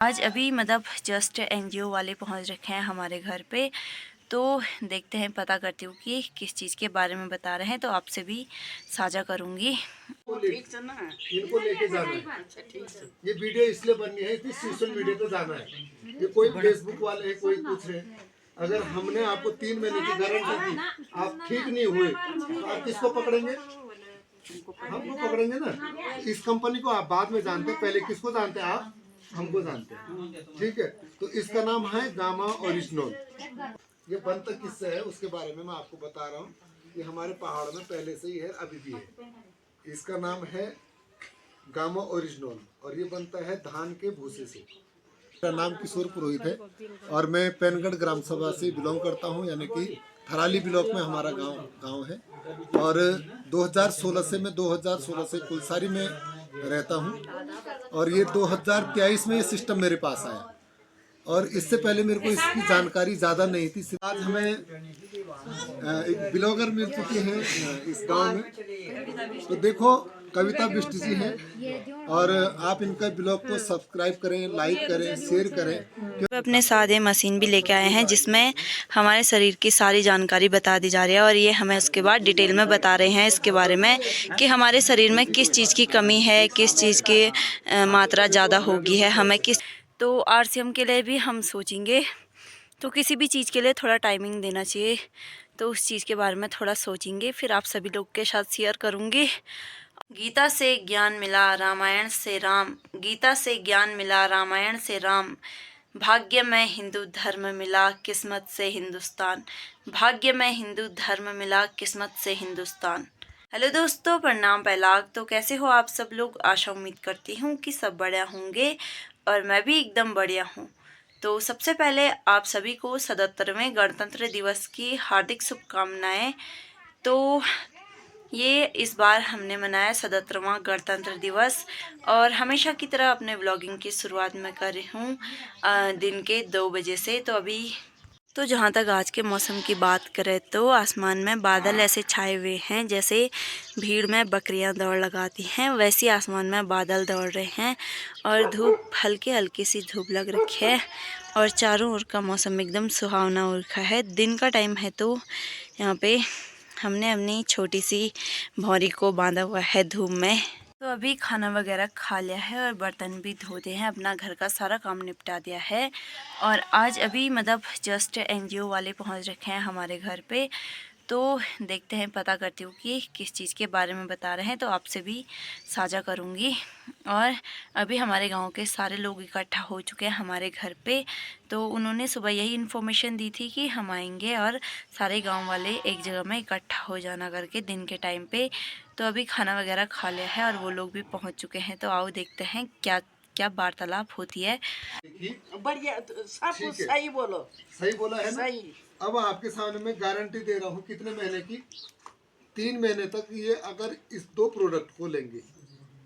आज अभी मतलब जस्ट एनजीओ वाले पहुंच रखे हैं हमारे घर पे, तो देखते हैं, पता करती हूँ कि किस चीज़ के बारे में बता रहे हैं, तो आपसे भी साझा करूँगी। इनको लेके जाना है। अच्छा, ठीक है। ये वीडियो इसलिए बननी है कि सोशल मीडिया पे जाना है। ये कोई फेसबुक वाले है, कोई कुछ है। अगर हमने आपको 3 महीने की गारंटी दी, आप ठीक नहीं हुए तो आप किसको पकड़ेंगे? हमको पकड़ेंगे ना। इस कंपनी को आप बाद में जानते हैं, पहले किसको जानते हैं आप? हमको जानते हैं। ठीक है, तो इसका नाम है गामा ओरिजिनल। ये बनता किससे है उसके बारे में मैं आपको बता रहा हूँ। ये हमारे पहाड़ में पहले से ही है, अभी भी है। इसका नाम है गामा ओरिजिनल और ये बनता है धान के भूसे से। मेरा नाम किशोर पुरोहित है और मैं पेनगढ़ ग्राम सभा से बिलोंग करता हूँ, यानी कि थराली ब्लॉक में हमारा गांव है। और 2016 से मैं 2016 से कुलसारी में रहता हूँ और ये 2023 में ये सिस्टम मेरे पास आया और इससे पहले मेरे को इसकी जानकारी ज़्यादा नहीं थी। आज हमें एक ब्लॉगर मिल चुकी हैं इस गांव में। तो देखो, कविता बिष्ट जी हैं और आप इनका ब्लॉग को सब्सक्राइब करें, लाइक करें, शेयर करें। वे अपने साथ ये मशीन भी लेके आए हैं जिसमें हमारे शरीर की सारी जानकारी बता दी जा रही है, और ये हमें उसके बाद डिटेल में बता रहे हैं इसके बारे में कि हमारे शरीर में किस चीज़ की कमी है, किस चीज़ की मात्रा ज़्यादा होगी है हमें किस। तो आरसीएम के लिए भी हम सोचेंगे, तो किसी भी चीज़ के लिए थोड़ा टाइमिंग देना चाहिए, तो उस चीज़ के बारे में थोड़ा सोचेंगे, फिर आप सभी लोग के साथ शेयर करूँगी। गीता से ज्ञान मिला, रामायण से राम, गीता से ज्ञान मिला, रामायण से राम, भाग्य में हिंदू धर्म मिला, किस्मत से हिंदुस्तान, भाग्य में हिंदू धर्म मिला, किस्मत से हिंदुस्तान। हेलो दोस्तों, प्रणाम पहलाग। तो कैसे हो आप सब लोग? आशा उम्मीद करती हूँ कि सब बढ़िया होंगे और मैं भी एकदम बढ़िया हूँ। तो सबसे पहले आप सभी को 77वें गणतंत्र दिवस की हार्दिक शुभकामनाएं। तो ये इस बार हमने मनाया 77वां गणतंत्र दिवस, और हमेशा की तरह अपने व्लॉगिंग की शुरुआत मैं कर रही हूँ दिन के 2 बजे से। तो अभी तो जहाँ तक आज के मौसम की बात करें तो आसमान में बादल ऐसे छाए हुए हैं जैसे भीड़ में बकरियां दौड़ लगाती हैं, वैसे आसमान में बादल दौड़ रहे हैं और धूप हल्की हल्की सी धूप लग रखी है और चारों ओर का मौसम एकदम सुहावना हो रखा है। दिन का टाइम है तो यहाँ पे हमने अपनी छोटी सी भौरी को बांधा हुआ है धूप में। तो अभी खाना वगैरह खा लिया है और बर्तन भी धो दिए हैं, अपना घर का सारा काम निपटा दिया है। और आज अभी मतलब जस्ट एनजीओ वाले पहुंच रखे हैं हमारे घर पे, तो देखते हैं, पता करती हूँ कि किस चीज़ के बारे में बता रहे हैं, तो आपसे भी साझा करूँगी। और अभी हमारे गांव के सारे लोग इकट्ठा हो चुके हैं हमारे घर पे, तो उन्होंने सुबह यही इन्फॉर्मेशन दी थी कि हम आएंगे और सारे गांव वाले एक जगह में इकट्ठा हो जाना करके दिन के टाइम पे। तो अभी खाना वगैरह खा लिया है और वो लोग भी पहुंच चुके हैं, तो आओ देखते हैं क्या क्या वार्तालाप होती है। बढ़िया, सब कुछ सही बोलो। सही बोला है ना? सही। अब आपके सामने मैं गारंटी दे रहा हूँ कितने महीने की? 3 महीने तक ये अगर इस 2 प्रोडक्ट को लेंगे।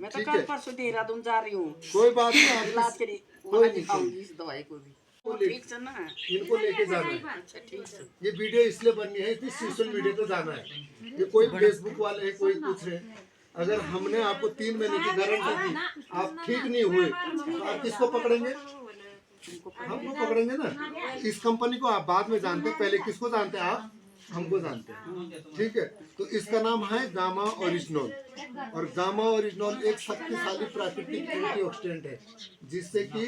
मैं तो कल परसों देहरादून जा रही हूँ। कोई बात नहीं, इलाज करी कोई नहीं, इस दवाई को भी ठीक है ना। इनको लेके जाना है। अच्छा, ठीक है। ये वीडियो इसलिए बननी है कि सोशल मीडिया पे जाना है। ये कोई फेसबुक वाले है, कोई कुछ है। अगर हमने आपको 3 महीने की गारंटी दी, आप ठीक नहीं हुए तो आप किसको पकड़ेंगे? हमको पकड़ेंगे ना। इस कंपनी को आप बाद में जानते हैं, पहले किसको जानते हैं आप? हमको जानते हैं। ठीक है, तो इसका नाम है गामा ओरिजिनल और गामा ओरिजिनल एक शक्तिशाली प्राकृतिक एंटीऑक्सीडेंट है जिससे कि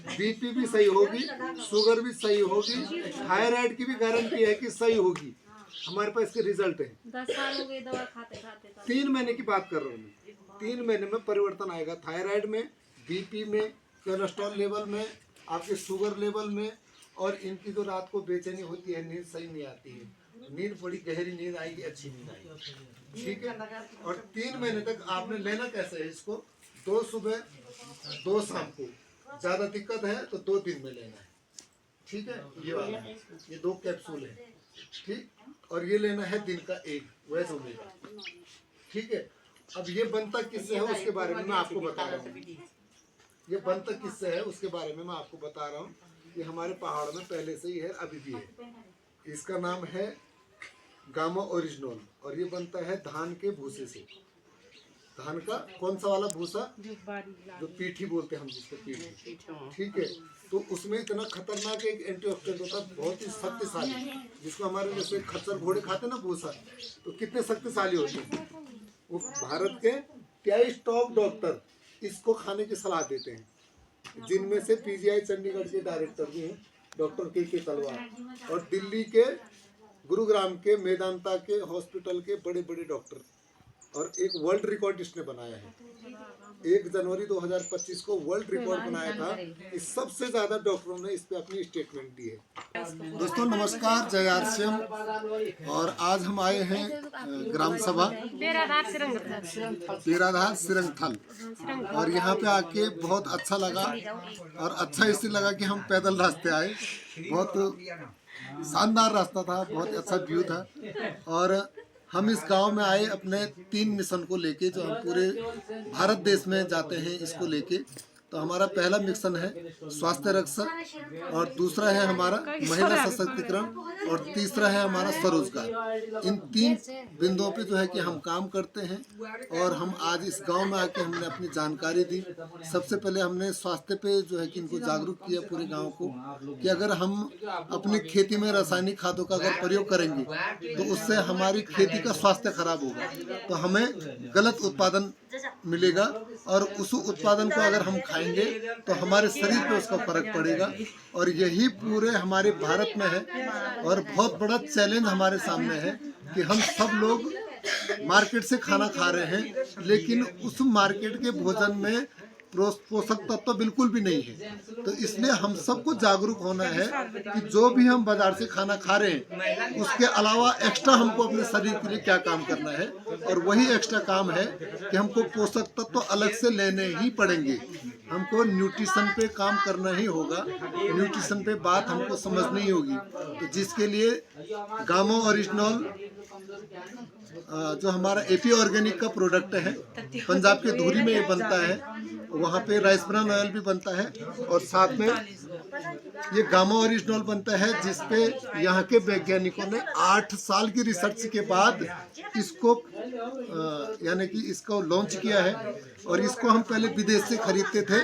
बीपी भी सही होगी, शुगर भी सही होगी, थायराइड की भी गारंटी है कि सही होगी। हमारे पास इसके रिजल्ट है। 10 साल हो गए दवा खाते खाते। 3 महीने की बात कर रहा हूँ मैं। 3 महीने में परिवर्तन आएगा थायराइड में, बीपी में, कोलेस्ट्रॉल लेवल में, आपके शुगर लेवल में। और इनकी जो रात को बेचैनी होती है, नींद सही नहीं आती है, नींद बड़ी गहरी नींद आएगी, अच्छी नींद आएगी। ठीक है, और 3 महीने तक आपने लेना कैसे है इसको? 2 सुबह 2 शाम को। ज़्यादा दिक्कत है तो 2 दिन में लेना है। ठीक है, ये वाला है, ये 2 कैप्सूल है। ठीक, और ये लेना है दिन का 1 वैसे मिलेगा। ठीक है, अब ये बनता किससे है उसके बारे में मैं आपको बता रहा हूँ। ये बनता किससे है उसके बारे में मैं आपको बता रहा हूँ। ये हमारे पहाड़ में पहले से ही है, अभी भी है। इसका नाम है गामा ओरिजिनल और ये बनता है धान के भूसे से। धान का कौन सा वाला भूसा, जो पीठी बोलते हैं हम जिसको पीठी, ठीक है। तो उसमें इतना खतरनाक एक एंटीऑक्सीडेंट होता है, बहुत ही शक्तिशाली, जिसको हमारे जैसे खच्चर घोड़े खाते ना भूसा, तो कितने शक्तिशाली होते हैं वो। भारत के 23 टॉप डॉक्टर इसको खाने की सलाह देते हैं, जिनमें से पीजीआई चंडीगढ़ के डायरेक्टर भी हैं डॉक्टर के तलवार, और दिल्ली के गुरुग्राम के मेदांता के हॉस्पिटल के बड़े बड़े डॉक्टर, और एक वर्ल्ड रिकॉर्ड इसने बनाया है। 1 जनवरी 2025 को वर्ल्ड रिकॉर्ड बनाया था कि सबसे ज्यादा डॉक्टरों ने इस पे अपनी स्टेटमेंट दी है। दोस्तों नमस्कार, जय आरसीएम। और आज हम आए हैं ग्राम सभा बेराधार सिरंगथल, और यहाँ पे आके बहुत अच्छा लगा, और अच्छा इसलिए लगा कि हम पैदल रास्ते आए, बहुत शानदार रास्ता था, बहुत अच्छा व्यू था। और हम इस गांव में आए अपने 3 मिशन को लेके, जो हम पूरे भारत देश में जाते हैं इसको लेके। तो हमारा पहला मिशन है स्वास्थ्य रक्षा, और दूसरा है हमारा महिला सशक्तिकरण, और तीसरा है हमारा स्वरोजगार। इन 3 बिंदुओं पे जो है कि हम काम करते हैं। और हम आज इस गांव में आके हमने अपनी जानकारी दी। सबसे पहले हमने स्वास्थ्य पे जो है कि इनको जागरूक किया पूरे गांव को, कि अगर हम अपनी खेती में रासायनिक खादों का अगर प्रयोग करेंगे तो उससे हमारी खेती का स्वास्थ्य खराब होगा, तो हमें गलत उत्पादन मिलेगा, और उस उत्पादन को अगर हम खाएंगे तो हमारे शरीर पे उसका फर्क पड़ेगा। और यही पूरे हमारे भारत में है, और बहुत बड़ा चैलेंज हमारे सामने है कि हम सब लोग मार्केट से खाना खा रहे हैं, लेकिन उस मार्केट के भोजन में पोषक तत्व बिल्कुल भी नहीं है। तो इसलिए हम सबको जागरूक होना है कि जो भी हम बाजार से खाना खा रहे हैं उसके अलावा एक्स्ट्रा हमको अपने शरीर के लिए क्या काम करना है, और वही एक्स्ट्रा काम है कि हमको पोषक तत्व अलग से लेने ही पड़ेंगे। हमको न्यूट्रिशन पे काम करना ही होगा, न्यूट्रिशन पे बात हमको समझनी ही होगी। तो जिसके लिए गामो ओरिजिनल जो हमारा एपी ऑर्गेनिक का प्रोडक्ट है, पंजाब के धूरी में ये बनता है, वहाँ पे राइस ब्रान ऑयल भी बनता है, और साथ में ये गामा ओरिजिनल बनता है, जिसपे यहाँ के वैज्ञानिकों ने 8 साल की रिसर्च के बाद इसको यानी कि इसको लॉन्च किया है। और इसको हम पहले विदेश से खरीदते थे,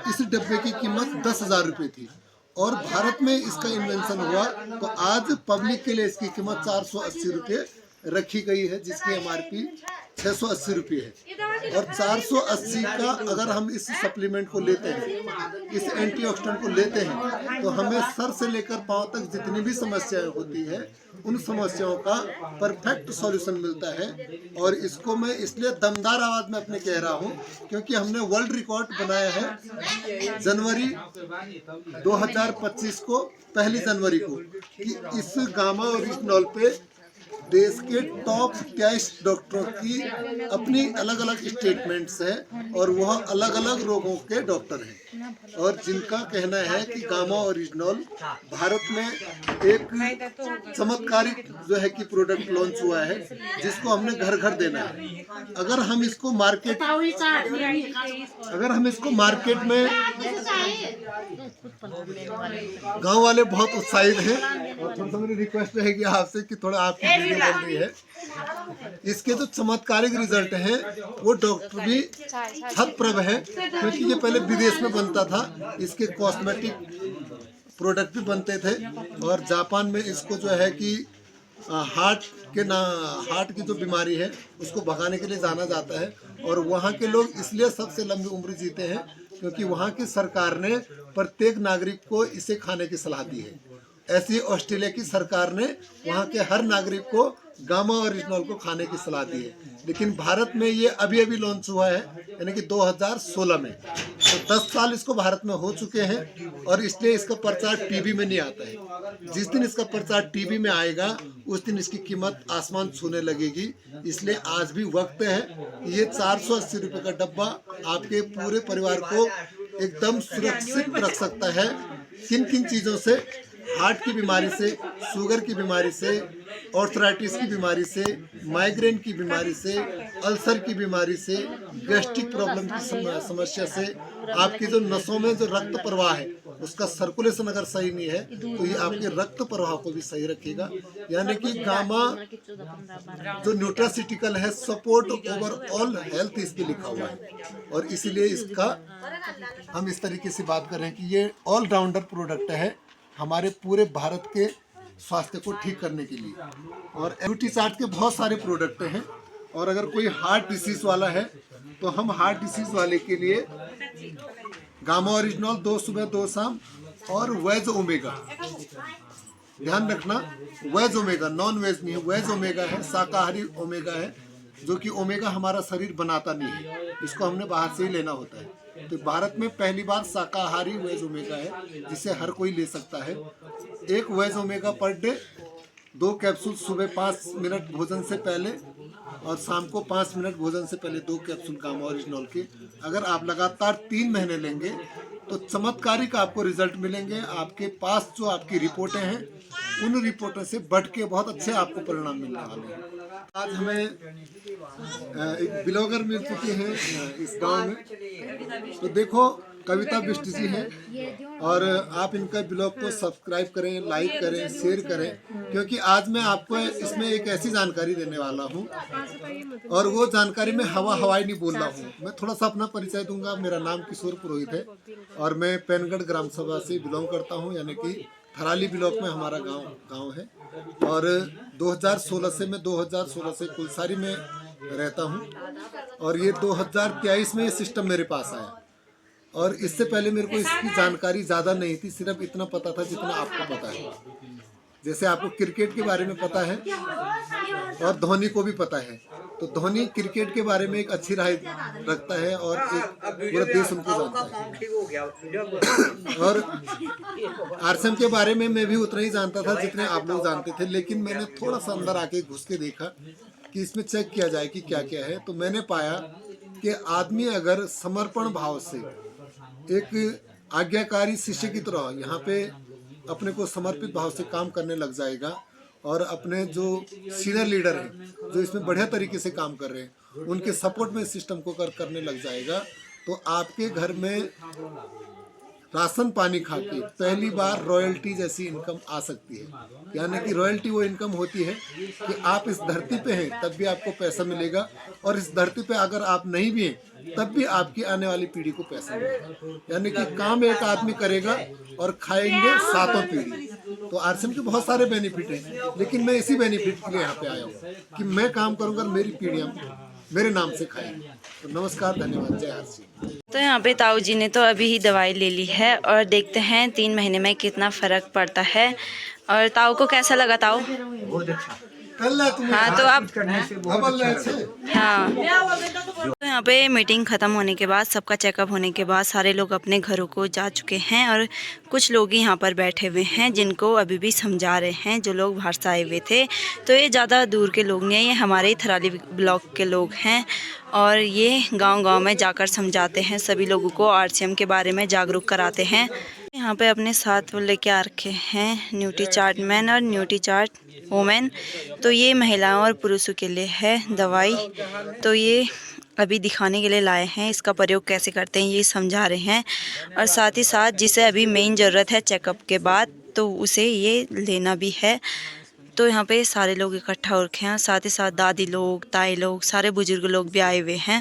इस डब्बे की कीमत 10,000 रुपये थी, और भारत में इसका इन्वेंशन हुआ तो आज पब्लिक के लिए इसकी कीमत 480 रुपये रखी गई है, जिसकी MRP 680 रुपये है। और 480 का अगर हम इस सप्लीमेंट को लेते हैं, इस एंटीऑक्सीडेंट को लेते हैं, तो हमें सर से लेकर पांव तक जितनी भी समस्याएं होती है उन समस्याओं का परफेक्ट सॉल्यूशन मिलता है। और इसको मैं इसलिए दमदार आवाज में अपने कह रहा हूँ क्योंकि हमने वर्ल्ड रिकॉर्ड बनाया है जनवरी 2025 को, 1 जनवरी को, कि इस गामा ओरिजिनल पे देश के टॉप 23 डॉक्टरों की अपनी अलग अलग स्टेटमेंट्स हैं, और वह अलग अलग रोगों के डॉक्टर हैं, और जिनका कहना है कि गामा ओरिजिनल भारत में एक चमत्कारिक जो है कि प्रोडक्ट लॉन्च हुआ है, जिसको हमने घर घर देना है। अगर हम इसको मार्केट में गांव वाले बहुत उत्साहित हैं, और थोड़ा सा मेरी रिक्वेस्ट है कि आपसे कि थोड़ा आपकी वीडियो बन रही है। इसके जो चमत्कारिक रिजल्ट हैं वो डॉक्टर भी छतप्रभ है, क्योंकि ये पहले विदेश में बनता था, इसके कॉस्मेटिक प्रोडक्ट भी बनते थे, और जापान में इसको जो है कि हार्ट की जो बीमारी है उसको भगाने के लिए जाना जाता है। और वहाँ के लोग इसलिए सबसे लंबी उम्र जीते हैं क्योंकि वहाँ की सरकार ने प्रत्येक नागरिक को इसे खाने की सलाह दी है। ऐसी ऑस्ट्रेलिया की सरकार ने वहाँ के हर नागरिक को गामा ओरिजिनल को खाने की सलाह दी है, लेकिन भारत में ये अभी अभी लॉन्च हुआ है, यानी कि 2016 में। तो 10 साल इसको भारत में हो चुके हैं, और इसलिए इसका प्रचार टीवी में नहीं आता है। जिस दिन इसका प्रचार टीवी में आएगा उस दिन इसकी कीमत आसमान छूने लगेगी। इसलिए आज भी वक्त है, ये 480 रुपये का डब्बा आपके पूरे परिवार को एकदम सुरक्षित रख सकता है। किन किन चीज़ों से? हार्ट की बीमारी से, शुगर की बीमारी से, ऑर्थराइटिस की बीमारी से, माइग्रेन की बीमारी से, अल्सर की बीमारी से, गैस्ट्रिक प्रॉब्लम की समस्या से, आपकी जो नसों में जो रक्त प्रवाह है उसका सर्कुलेशन अगर सही नहीं है तो ये आपके रक्त प्रवाह को भी सही रखेगा। यानी कि गामा जो न्यूट्रासिटिकल है, सपोर्ट ओवरऑल हेल्थ इस पे लिखा हुआ है, और इसीलिए इसका हम इस तरीके से बात कर रहे हैं कि ये ऑलराउंडर प्रोडक्ट है हमारे पूरे भारत के स्वास्थ्य को ठीक करने के लिए। और एम्यूनिटी चार्ट के बहुत सारे प्रोडक्ट हैं, और अगर कोई हार्ट डिसीज वाला है तो हम हार्ट डिसीज वाले के लिए गामा ओरिजिनल 2 सुबह 2 शाम, और वेज ओमेगा, ध्यान रखना वेज ओमेगा, नॉन वेज नहीं है, वेज ओमेगा है, शाकाहारी ओमेगा है, जो कि ओमेगा हमारा शरीर बनाता नहीं है, इसको हमने बाहर से ही लेना होता है। तो भारत में पहली बार शाकाहारी वेज ओमेगा है जिसे हर कोई ले सकता है। एक veg omega per day, 2 capsule सुबह 5 मिनट भोजन से पहले और शाम को 5 मिनट भोजन से पहले 2 कैप्सूल गामा ओरिजिनल के। अगर आप लगातार 3 महीने लेंगे तो चमत्कारिक आपको रिजल्ट मिलेंगे। आपके पास जो आपकी रिपोर्टें हैं उन रिपोर्टों से बढ़ के बहुत अच्छे आपको परिणाम मिलने वाले हैं। आज हमें एक ब्लॉगर मिल चुकी हैं इस गांव में, तो देखो कविता बिष्ट जी हैं, और आप इनका ब्लॉग को सब्सक्राइब करें, लाइक करें, शेयर करें, क्योंकि आज मैं आपको इसमें एक ऐसी जानकारी देने वाला हूं, और वो जानकारी में हवाई नहीं बोल रहा हूं। मैं थोड़ा सा अपना परिचय दूंगा। मेरा नाम किशोर पुरोहित है और मैं पैनगढ़ ग्राम सभा से बिलोंग करता हूं, यानी कि थराली ब्लॉक में हमारा गांव है। और 2016 से मैं 2016 से कुलसारी में रहता हूं, और ये 2023 में ये सिस्टम मेरे पास आया। और इससे पहले मेरे को इसकी जानकारी ज़्यादा नहीं थी, सिर्फ इतना पता था जितना आपको पता है। जैसे आपको क्रिकेट के बारे में पता है और धोनी को भी पता है, तो धोनी क्रिकेट के बारे में एक अच्छी राय रखता है और एक पूरा देश उनको जानता है। और आरसीएम के बारे में मैं भी उतना ही जानता था जितने आप लोग जानते थे, लेकिन मैंने थोड़ा सा अंदर आके घुस के देखा कि इसमें चेक किया जाए कि क्या क्या है। तो मैंने पाया कि आदमी अगर समर्पण भाव से एक आज्ञाकारी शिष्य की तरह यहाँ पे अपने को समर्पित भाव से काम करने लग जाएगा, और अपने जो सीनियर लीडर हैं जो इसमें बढ़िया तरीके से काम कर रहे हैं उनके सपोर्ट में सिस्टम को करने लग जाएगा, तो आपके घर में राशन पानी खा के पहली बार रॉयल्टी जैसी इनकम आ सकती है। यानी कि रॉयल्टी वो इनकम होती है कि आप इस धरती पे हैं तब भी आपको पैसा मिलेगा, और इस धरती पे अगर आप नहीं भी हैं तब भी आपकी आने वाली पीढ़ी को पैसा मिलेगा। यानी कि काम एक आदमी करेगा और खाएंगे 7 पीढ़ी। तो आरसीएम के बहुत सारे बेनिफिट हैं, लेकिन मैं इसी बेनिफिट के लिए यहाँ पे आया हूँ कि मैं काम करूँगा और मेरी पीढ़ियाँ मेरे नाम से खाएंगे। तो नमस्कार, धन्यवाद, जय आरसीएम। तो यहाँ पे ताऊ जी ने तो अभी ही दवाई ले ली है, और देखते हैं 3 महीने में कितना फ़र्क पड़ता है। और ताऊ को कैसा लगा ताऊ? बहुत अच्छा। हाँ तो आप हाँ, हाँ, तो यहाँ पे मीटिंग ख़त्म होने के बाद, सबका चेकअप होने के बाद सारे लोग अपने घरों को जा चुके हैं, और कुछ लोग यहाँ पर बैठे हुए हैं जिनको अभी भी समझा रहे हैं, जो लोग बाहर से आए हुए थे। तो ये ज़्यादा दूर के लोग नहीं हैं, ये हमारे ही थराली ब्लॉक के लोग हैं, और ये गांव-गांव में जाकर समझाते हैं, सभी लोगों को आरसीएम के बारे में जागरूक कराते हैं। यहाँ पे अपने साथ वो लेके आ रखे हैं न्यूट्री चार्ट मैन और न्यूट्री चार्ट वोमेन। तो ये महिलाओं और पुरुषों के लिए है दवाई, तो ये अभी दिखाने के लिए लाए हैं, इसका प्रयोग कैसे करते हैं ये समझा रहे हैं। और साथ ही साथ जिसे अभी मेन ज़रूरत है चेकअप के बाद, तो उसे ये लेना भी है। तो यहाँ पे सारे लोग इकट्ठा हो रखे हैं, साथ ही साथ दादी लोग, ताई लोग, सारे बुजुर्ग लोग भी आए हुए हैं।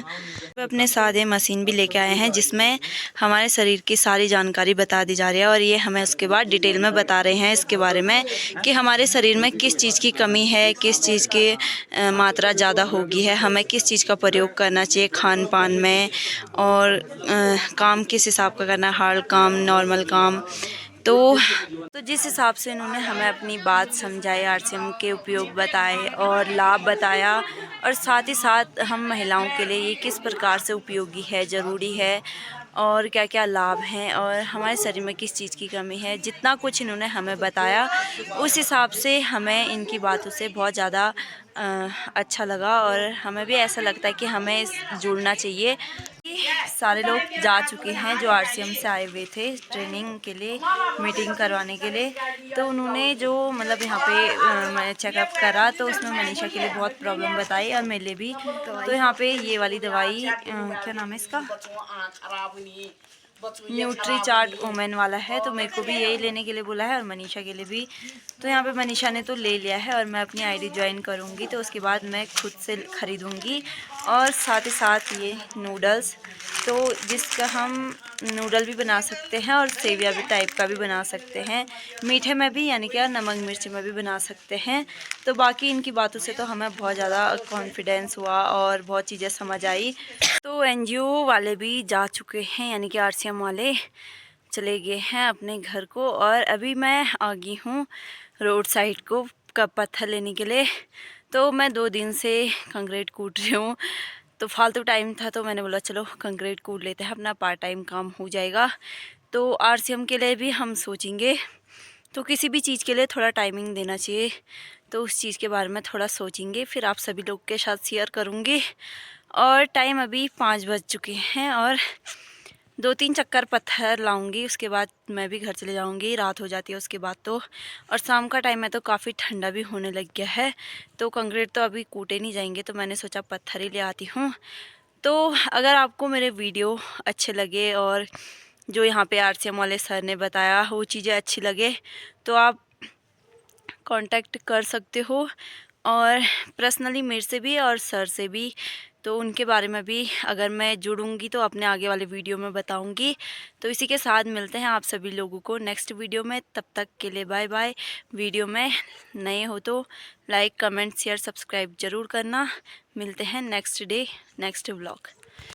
वे अपने साथ ये मशीन भी लेके आए हैं जिसमें हमारे शरीर की सारी जानकारी बता दी जा रही है, और ये हमें उसके बाद डिटेल में बता रहे हैं इसके बारे में कि हमारे शरीर में किस चीज़ की कमी है, किस चीज़ की मात्रा ज़्यादा होगी है, हमें किस चीज़ का प्रयोग करना चाहिए खान पान में, और काम किस हिसाब का करना है, हार्ड काम, नॉर्मल काम। तो जिस हिसाब से इन्होंने हमें अपनी बात समझाई, आरसीएम के उपयोग बताए और लाभ बताया, और साथ ही साथ हम महिलाओं के लिए ये किस प्रकार से उपयोगी है, ज़रूरी है, और क्या क्या लाभ हैं, और हमारे शरीर में किस चीज़ की कमी है, जितना कुछ इन्होंने हमें बताया उस हिसाब से हमें इनकी बातों से बहुत ज़्यादा अच्छा लगा, और हमें भी ऐसा लगता है कि हमें जुड़ना चाहिए। सारे लोग जा चुके हैं जो RCM से आए हुए थे ट्रेनिंग के लिए, मीटिंग करवाने के लिए। तो उन्होंने जो मतलब यहाँ पे मैं चेकअप करा तो उसमें मनीषा के लिए बहुत प्रॉब्लम बताई और मेरे लिए भी। तो यहाँ पे ये वाली दवाई क्या नाम है इसका, न्यूट्री चार्ट वुमेन वाला है, तो मेरे को भी यही लेने के लिए बोला है और मनीषा के लिए भी। तो यहाँ पे मनीषा ने तो ले लिया है और मैं अपनी आईडी ज्वाइन करूँगी तो उसके बाद मैं खुद से ख़रीदूँगी। और साथ ही साथ ये नूडल्स, तो जिसका हम नूडल भी बना सकते हैं और सेविया भी टाइप का भी बना सकते हैं, मीठे में भी यानी कि नमक मिर्च में भी बना सकते हैं। तो बाकी इनकी बातों से तो हमें बहुत ज़्यादा कॉन्फिडेंस हुआ और बहुत चीज़ें समझ आई। तो NGO वाले भी जा चुके हैं यानी कि RCM वाले चले गए हैं अपने घर को और अभी मैं आ गई हूँ रोड साइड को पत्थर लेने के लिए। तो मैं 2 दिन से कंक्रीट कूट रही हूँ, तो फालतू टाइम था तो मैंने बोला चलो कंक्रीट कूट लेते हैं, अपना पार्ट टाइम काम हो जाएगा। तो RCM के लिए भी हम सोचेंगे, तो किसी भी चीज़ के लिए थोड़ा टाइमिंग देना चाहिए, तो उस चीज़ के बारे में थोड़ा सोचेंगे, फिर आप सभी लोग के साथ शेयर करूँगी। और टाइम अभी 5 बज चुके हैं और 2-3 चक्कर पत्थर लाऊंगी, उसके बाद मैं भी घर चले जाऊंगी, रात हो जाती है उसके बाद तो। और शाम का टाइम है तो काफ़ी ठंडा भी होने लग गया है, तो कंक्रीट तो अभी कूटे नहीं जाएंगे, तो मैंने सोचा पत्थर ही ले आती हूँ। तो अगर आपको मेरे वीडियो अच्छे लगे और जो यहाँ पे RCM वाले सर ने बताया वो चीज़ें अच्छी लगे तो आप कांटेक्ट कर सकते हो और पर्सनली मेरे से भी और सर से भी, तो उनके बारे में भी अगर मैं जुड़ूंगी तो अपने आगे वाले वीडियो में बताऊंगी। तो इसी के साथ मिलते हैं आप सभी लोगों को नेक्स्ट वीडियो में, तब तक के लिए बाय बाय। वीडियो में नए हो तो लाइक कमेंट शेयर सब्सक्राइब ज़रूर करना। मिलते हैं नेक्स्ट डे नेक्स्ट व्लॉग।